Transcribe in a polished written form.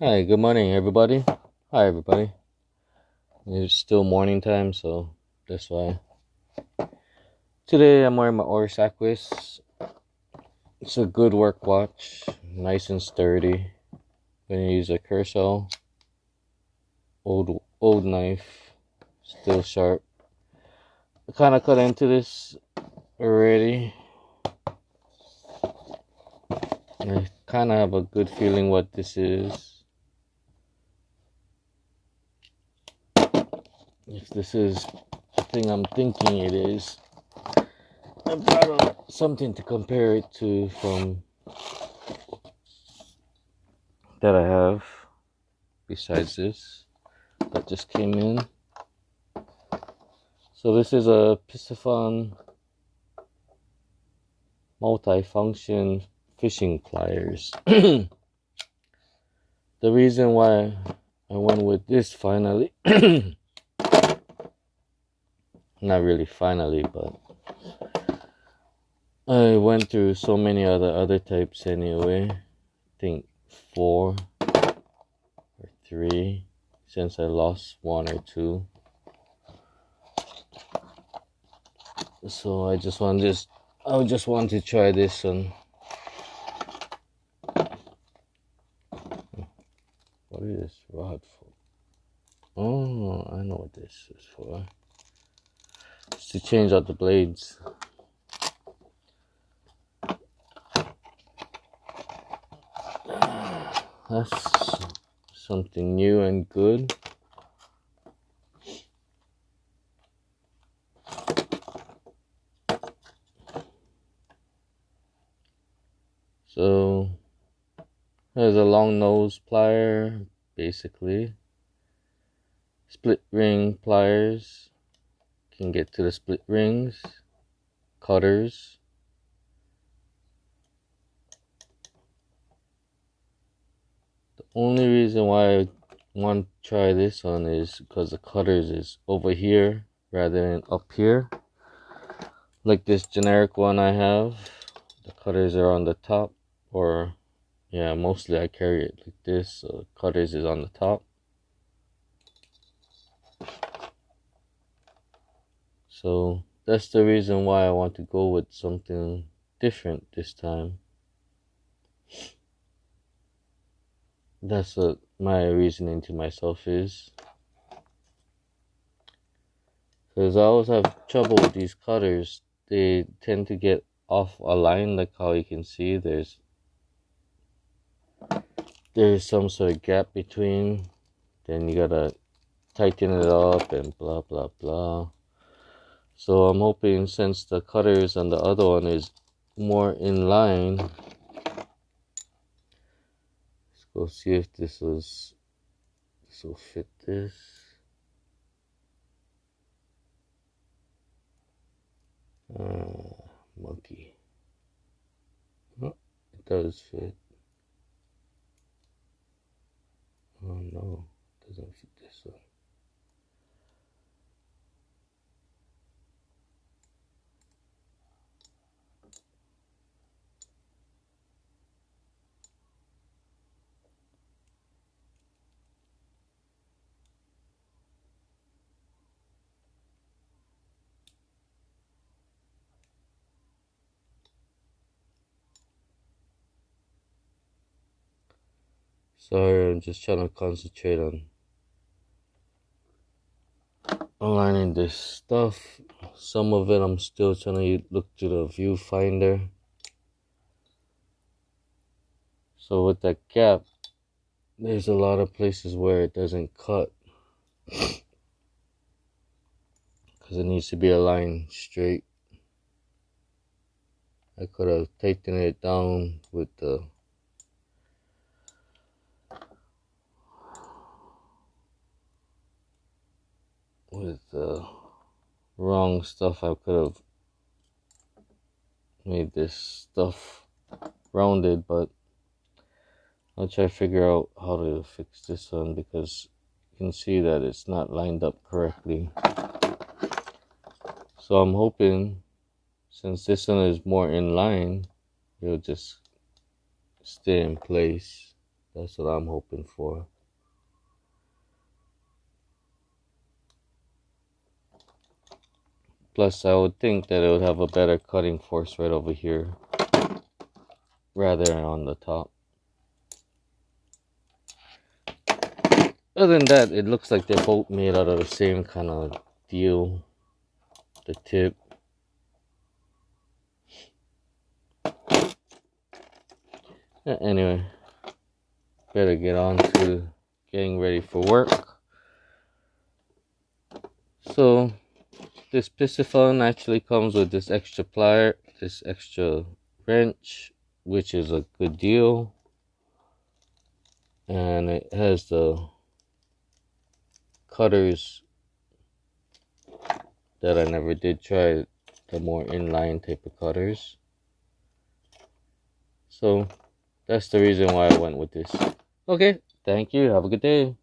Hi, good morning, everybody. Hi, everybody. It's still morning time, so that's why. Today, I'm wearing my Oris Aquis. It's a good work watch, nice and sturdy. Gonna use a Kershaw, old knife, still sharp. I kind of cut into this already. I kind of have a good feeling what this is. If this is the thing I'm thinking it is, I've got something to compare it to from that I have besides this that just came in. So this is a Piscifun multi-function fishing pliers. The reason why I went with this finally, not really finally, but I went through so many other types anyway. I think 4 or 3 since I lost 1 or 2. So I just want to try this one. What is this rod for? Oh, I know what this is for. It's to change out the blades. That's something new and good. So there's a long nose plier, basically. Split ring pliers. Can get to the split rings. Cutters. The only reason why I want to try this one is because the cutters is over here rather than up here. Like this generic one I have. The cutters are on the top, or yeah, mostly I carry it like this, so cutters is on the top. So that's the reason why I want to go with something different this time. That's what my reasoning to myself is. Because I always have trouble with these cutters. They tend to get off a line, like how you can see there's some sort of gap between. Then you gotta tighten it up and blah blah blah. So I'm hoping, since the cutters on the other one is more in line, let's go see if this will fit this. Monkey. Oh, it does fit. Oh no, it doesn't fit this one. Sorry, I'm just trying to concentrate on aligning this stuff. Some of it I'm still trying to look through the viewfinder. So with that gap, there's a lot of places where it doesn't cut, because it needs to be aligned straight. I could have tightened it down with the wrong stuff. I could have made this stuff rounded, but I'll try to figure out how to fix this one, because you can see that it's not lined up correctly. So I'm hoping, since this one is more in line, it'll just stay in place. That's what I'm hoping for. Plus, I would think that it would have a better cutting force right over here rather than on the top. Other than that, it looks like they're both made out of the same kind of deal. The tip. Anyway, better get on to getting ready for work. So, this Piscifun actually comes with this extra plier, this extra wrench, which is a good deal. And it has the cutters that I never did try, the more inline type of cutters. So that's the reason why I went with this. Okay, thank you. Have a good day.